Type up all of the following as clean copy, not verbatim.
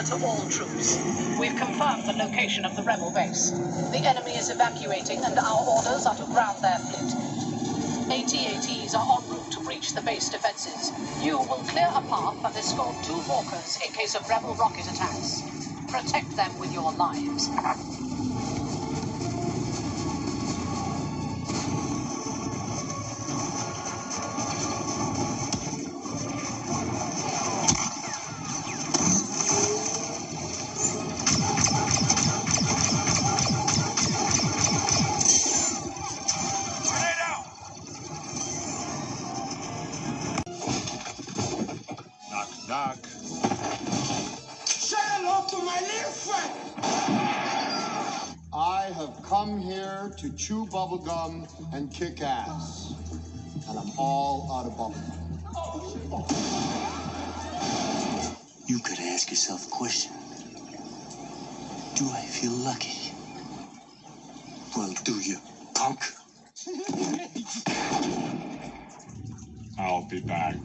To all troops, we've confirmed the location of the rebel base. The enemy is evacuating and our orders are to ground their fleet. AT-ATs are en route to breach the base defenses. You will clear a path and escort 2 walkers in case of rebel rocket attacks. Protect them with your lives. Knock. Say hello to my little friend. I have come here to chew bubblegum and kick ass. And I'm all out of bubblegum. You could ask yourself a question. Do I feel lucky? Well, do you, punk? I'll be back.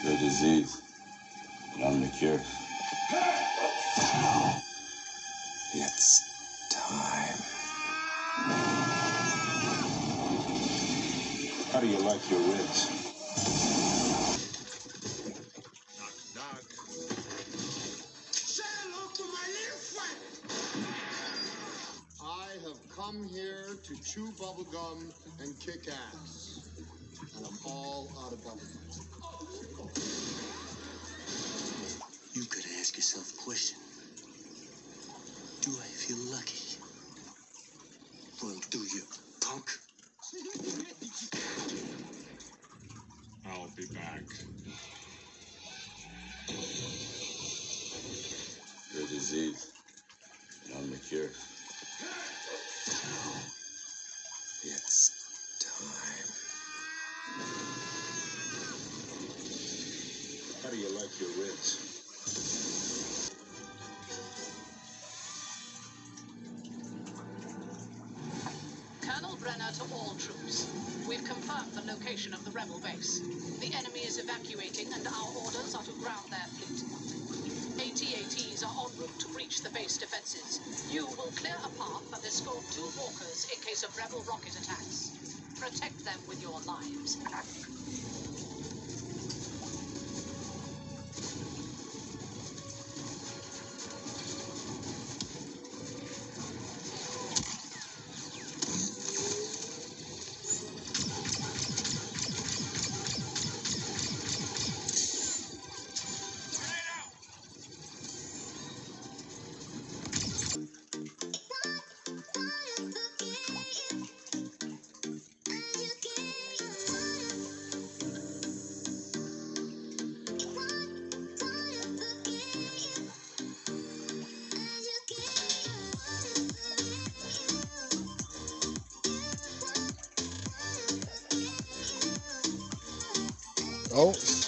The disease, and I'm the cure. It's time. How do you like your ribs? Knock. Say hello to my little friend. I have come here to chew bubblegum and kick ass. And I'm all out of bubblegum. You could ask yourself a question. Do I feel lucky? Well, do you, punk? I'll be back. The disease, and I'm the cure. It's time. How do you like your ribs? Colonel Brenner to all troops. We've confirmed the location of the rebel base. The enemy is evacuating and our orders are to ground their fleet. AT-ATs are en route to breach the base defenses. You will clear a path and escort 2 walkers in case of rebel rocket attacks. Protect them with your lives. Oh.